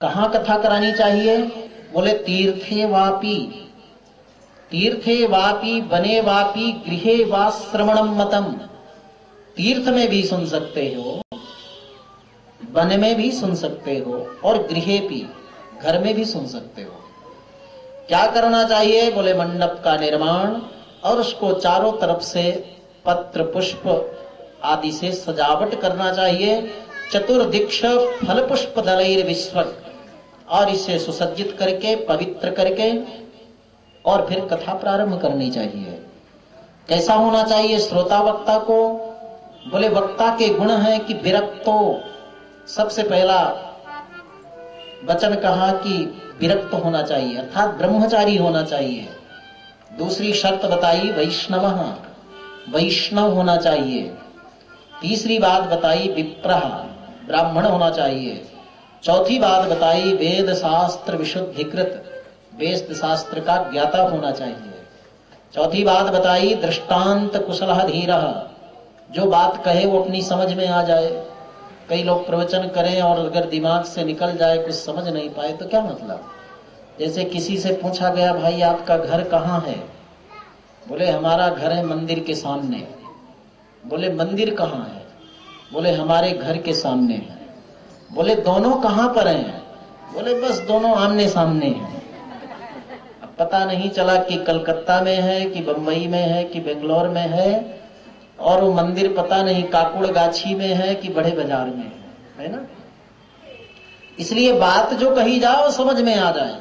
कहाँ कथा करानी चाहिए? बोले तीर्थे वापी बने वापी गृहे वा श्रवणम मतम। तीर्थ में भी सुन सकते हो, वन में भी सुन सकते हो, और गृहे भी, घर में भी सुन सकते हो। क्या करना चाहिए? बोले मंडप का निर्माण और उसको चारों तरफ से पत्र पुष्प आदि से सजावट करना चाहिए। चतुर्दिक्ष फल पुष्प दलैर विश्वक, और इसे सुसज्जित करके पवित्र करके और फिर कथा प्रारंभ करनी चाहिए। कैसा होना चाहिए श्रोता वक्ता को? बोले वक्ता के गुण हैं कि विरक्तो, सबसे पहला वचन कहा कि विरक्त होना चाहिए अर्थात ब्रह्मचारी होना चाहिए। दूसरी शर्त बताई वैष्णव होना चाहिए। तीसरी बात बताई विप्रः, ब्राह्मण होना चाहिए। चौथी बात बताई वेद शास्त्र विशुद्धिकृत, वेद शास्त्र का ज्ञाता होना चाहिए। चौथी बात बताई दृष्टांत कुशलः धीरः, जो बात कहे वो अपनी समझ में आ जाए। कई लोग प्रवचन करें और अगर दिमाग से निकल जाए, कुछ समझ नहीं पाए तो क्या मतलब। जैसे किसी से पूछा गया, भाई आपका घर कहाँ है? बोले हमारा घर है मंदिर के सामने। बोले मंदिर कहाँ है? बोले हमारे घर के सामने है। बोले दोनों कहाँ पर हैं? बोले बस दोनों आमने सामने हैं। अब पता नहीं चला कि कलकत्ता में है कि बंबई में है कि बेंगलोर में है, और वो मंदिर पता नहीं काकुड़ गाछी में है कि बड़े बाजार में है ना। इसलिए बात जो कही जाए वो समझ में आ जाए।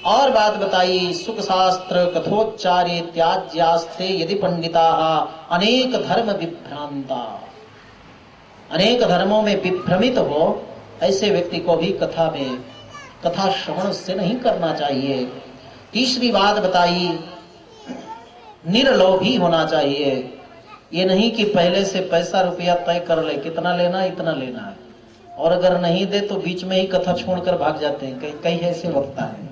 और बात बताई सुख शास्त्र कथोच्चारे त्याज्यास्ते यदि पंडिता अनेक धर्म विभ्रांता, अनेक धर्मों में विभ्रमित हो ऐसे व्यक्ति को भी कथा श्रवण से नहीं करना चाहिए। तीसरी बात बताई निर्लोभी होना चाहिए। ये नहीं कि पहले से पैसा रुपया तय कर ले, कितना लेना इतना लेना है, और अगर नहीं दे तो बीच में ही कथा छोड़कर भाग जाते हैं। कई ऐसे वक्ता है।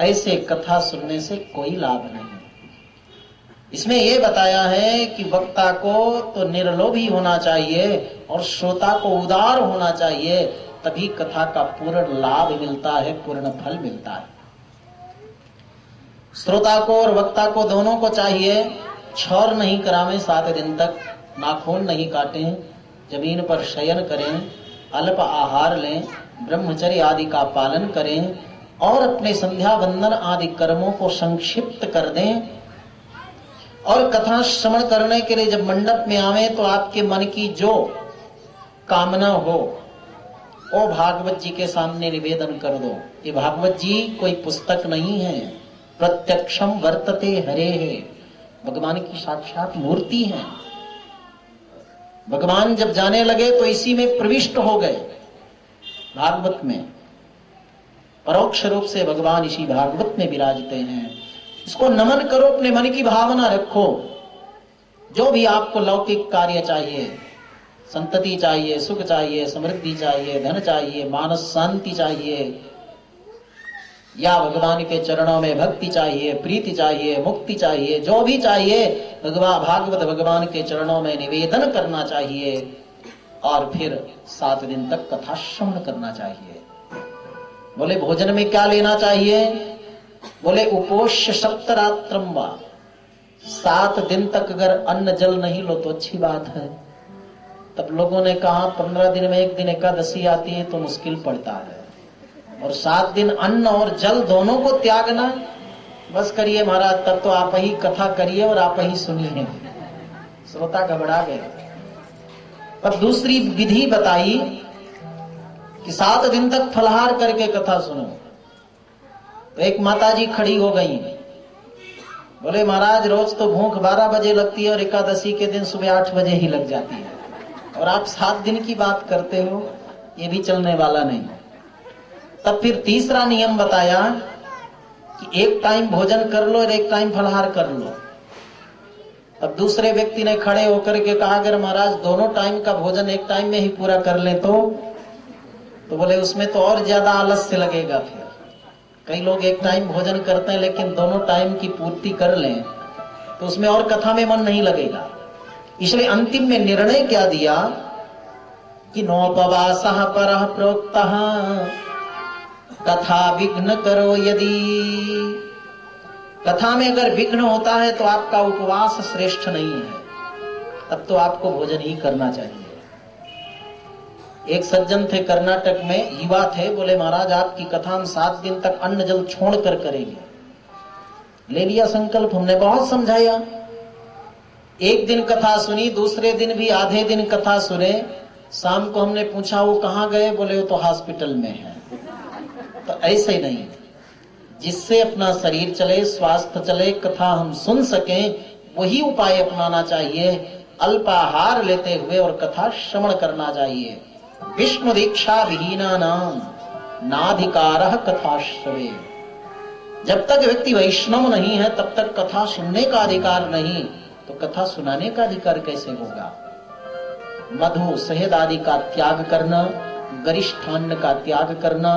ऐसे कथा सुनने से कोई लाभ नहीं। इसमें यह बताया है कि वक्ता को तो निर्लोभी होना चाहिए और श्रोता को उदार होना चाहिए, तभी कथा का पूर्ण लाभ मिलता है, पूर्ण फल मिलता है। श्रोता को और वक्ता को दोनों को चाहिए छौर नहीं करावें, 7 दिन तक नाखून नहीं काटें, जमीन पर शयन करें, अल्प आहार लें, ब्रह्मचर्य आदि का पालन करें और अपने संध्या वंदन आदि कर्मों को संक्षिप्त कर दें। और कथा श्रवण करने के लिए जब मंडप में आवे तो आपके मन की जो कामना हो वो भागवत जी के सामने निवेदन कर दो। ये भागवत जी कोई पुस्तक नहीं है, प्रत्यक्षम वर्तते हरे है, भगवान की साक्षात मूर्ति है। भगवान जब जाने लगे तो इसी में प्रविष्ट हो गए। भागवत में परोक्ष रूप से भगवान इसी भागवत में विराजते हैं। इसको नमन करो, अपने मन की भावना रखो। जो भी आपको लौकिक कार्य चाहिए, संतति चाहिए, सुख चाहिए, समृद्धि चाहिए, धन चाहिए, मानस शांति चाहिए, या भगवान के चरणों में भक्ति चाहिए, प्रीति चाहिए, मुक्ति चाहिए, जो भी चाहिए भागवत भगवान के चरणों में निवेदन करना चाहिए और फिर 7 दिन तक कथा श्रवण करना चाहिए। बोले भोजन में क्या लेना चाहिए? बोले उपोष्य सप्तरात्रम वा, 7 दिन तक अगर अन्न जल नहीं लो तो अच्छी बात है। तब लोगों ने कहा 15 दिन में एक दिन एकादशी आती है तो मुश्किल पड़ता है, और 7 दिन अन्न और जल दोनों को त्यागना, बस करिए महाराज, तब तो आप ही कथा करिए और आप ही सुनिए। श्रोता घबरा गए। तब दूसरी विधि बताई कि 7 दिन तक फलाहार करके कथा सुनो। तो एक माताजी खड़ी हो गई, बोले महाराज रोज तो भूख 12 बजे लगती है और एकादशी के दिन सुबह 8 बजे ही लग जाती है, और आप 7 दिन की बात करते हो, ये भी चलने वाला नहीं। तब फिर तीसरा नियम बताया कि एक टाइम भोजन कर लो और एक टाइम फलाहार कर लो। तब दूसरे व्यक्ति ने खड़े होकर के कहा, अगर महाराज दोनों टाइम का भोजन एक टाइम में ही पूरा कर ले तो बोले उसमें तो और ज्यादा आलस्य लगेगा। फिर कई लोग एक टाइम भोजन करते हैं लेकिन दोनों टाइम की पूर्ति कर लें तो उसमें और कथा में मन नहीं लगेगा। इसलिए अंतिम में निर्णय क्या दिया कि नोपवासः परः प्रोक्तः कथा विघ्न करो यदि। कथा में अगर विघ्न होता है तो आपका उपवास श्रेष्ठ नहीं है, तब तो आपको भोजन ही करना चाहिए। एक सज्जन थे कर्नाटक में, युवा थे, बोले महाराज आपकी कथा हम 7 दिन तक अन्न जल छोड़कर करेंगे। ले लिया संकल्प, हमने बहुत समझाया। एक दिन कथा सुनी, दूसरे दिन भी आधे दिन कथा सुने। शाम को हमने पूछा वो कहाँ गए, बोले वो तो हॉस्पिटल में है। तो ऐसे नहीं, जिससे अपना शरीर चले, स्वास्थ्य चले, कथा हम सुन सकें, वही उपाय अपनाना चाहिए। अल्पाहार लेते हुए और कथा श्रवण करना चाहिए। विष्णु दीक्षा विहीना नाम नाधिकारः कथाश्रवे। जब तक व्यक्ति वैष्णव नहीं है तब तक कथा सुनने का अधिकार नहीं, तो कथा सुनाने का अधिकार कैसे होगा। मधु शहद आदि का त्याग करना, गरिष्ठान्न का त्याग करना,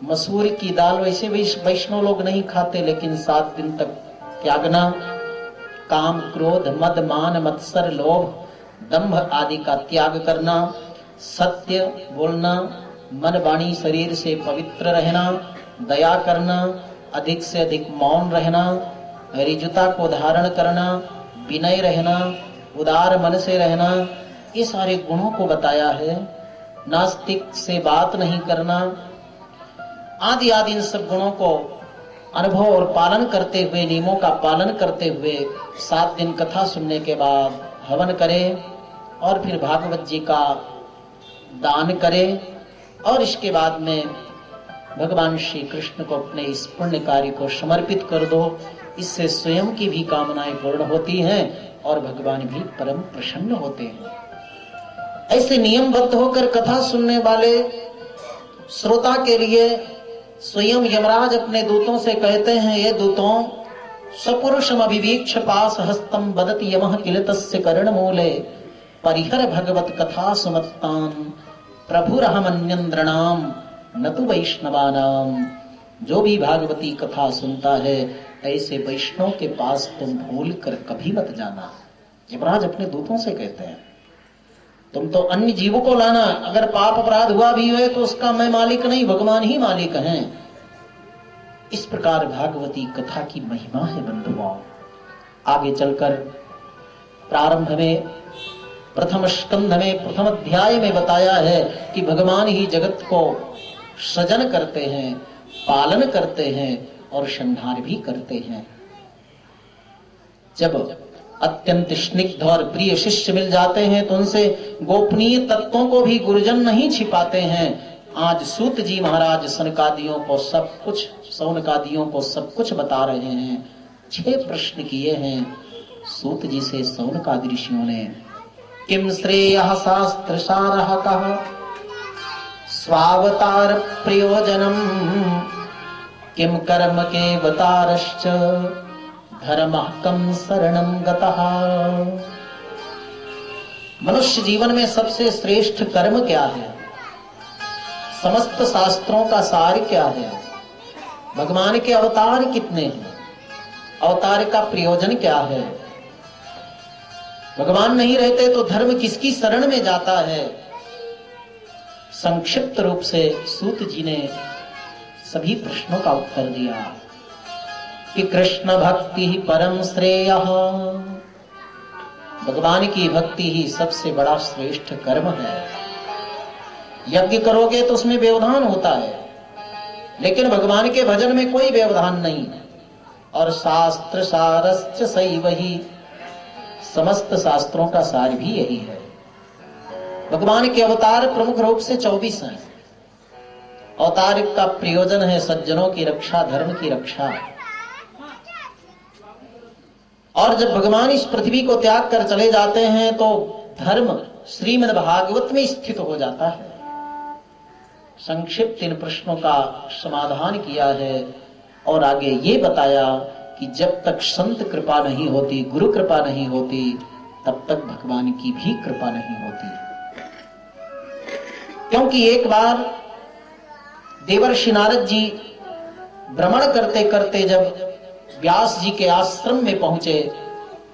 मसूर की दाल वैसे वैष्णव लोग नहीं खाते, लेकिन 7 दिन तक त्यागना, काम क्रोध मद मान मत्सर लोभ दंभ आदि का त्याग करना, सत्य बोलना, मन वाणी शरीर से पवित्र रहना, दया करना, अधिक से अधिक मौन रहना, रिजुता को धारण करना, विनय रहना, उदार मन से रहना, ये सारे गुणों को बताया है। नास्तिक से बात नहीं करना, आदि आदि इन सब गुणों को अनुभव और पालन करते हुए, नियमों का पालन करते हुए 7 दिन कथा सुनने के बाद हवन करें और फिर भागवत जी का दान करें और इसके बाद में भगवान श्री कृष्ण को अपने इस पुण्य कार्य को समर्पित कर दो। इससे स्वयं की भी कामनाएं पूर्ण होती हैं और भगवान भी परम प्रसन्न होते हैं। ऐसे नियमबद्ध होकर कथा सुनने वाले श्रोता के लिए स्वयं यमराज अपने दूतों से कहते हैं, ये दूतों सपुरुषम अभिवीक्ष पास हस्तम बदति यमः किल तस्य कर्ण मूले परिहर भगवत कथा सुमत्तान प्रभुरहमन्यन्द्रणाम नतु वैष्णवानाम। जो भी भागवती कथा सुनता है ऐसे वैष्णव के पास तुम भूल कर कभी मत जाना। यमराज अपने दूतों से कहते हैं, तुम तो अन्य जीवों को लाना, अगर पाप अपराध हुआ भी है तो उसका मैं मालिक नहीं, भगवान ही मालिक हैं। इस प्रकार भागवती कथा की महिमा है बंधुओं। आगे चलकर प्रारंभ में प्रथम स्कंध में प्रथम अध्याय में बताया है कि भगवान ही जगत को सृजन करते हैं, पालन करते हैं और संहार भी करते हैं। जब अत्यंत स्निग्ध और प्रिय शिष्य मिल जाते हैं तो उनसे गोपनीय तत्वों को भी गुरुजन नहीं छिपाते हैं। आज सूत जी महाराज सनकादियों को सब कुछ, सौनकादियों को सब कुछ बता रहे हैं। 6 प्रश्न किए हैं सूत जी से सौनकादि ऋषियों ने। किम श्रेयः शास्त्र सारः कः स्वावतार प्रयोजनम किम कर्म केवतारश्च धर्मः कम शरणं गतः। मनुष्य जीवन में सबसे श्रेष्ठ कर्म क्या है, समस्त शास्त्रों का सार क्या है, भगवान के अवतार कितने हैं, अवतार का प्रयोजन क्या है, भगवान नहीं रहते तो धर्म किसकी शरण में जाता है। संक्षिप्त रूप से सूत जी ने सभी प्रश्नों का उत्तर दिया कि कृष्ण भक्ति ही परम श्रेयः, भगवान की भक्ति ही सबसे बड़ा श्रेष्ठ कर्म है। यज्ञ करोगे तो उसमें व्यवधान होता है, लेकिन भगवान के भजन में कोई व्यवधान नहीं। और शास्त्र सारश्च सैवहि, समस्त शास्त्रों का सार भी यही है। भगवान के अवतार प्रमुख रूप से 24 हैं। अवतार का प्रयोजन है सज्जनों की रक्षा, धर्म की रक्षा। और जब भगवान इस पृथ्वी को त्याग कर चले जाते हैं तो धर्म श्रीमद् भागवत में स्थित हो जाता है। संक्षिप्त इन प्रश्नों का समाधान किया है और आगे ये बताया कि जब तक संत कृपा नहीं होती, गुरु कृपा नहीं होती, तब तक भगवान की भी कृपा नहीं होती। क्योंकि एक बार देवर्षि नारद जी भ्रमण करते करते जब व्यास जी के आश्रम में पहुंचे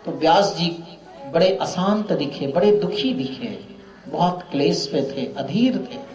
तो व्यास जी बड़े अशांत दिखे, बड़े दुखी दिखे। बहुत क्लेश पे थे, अधीर थे।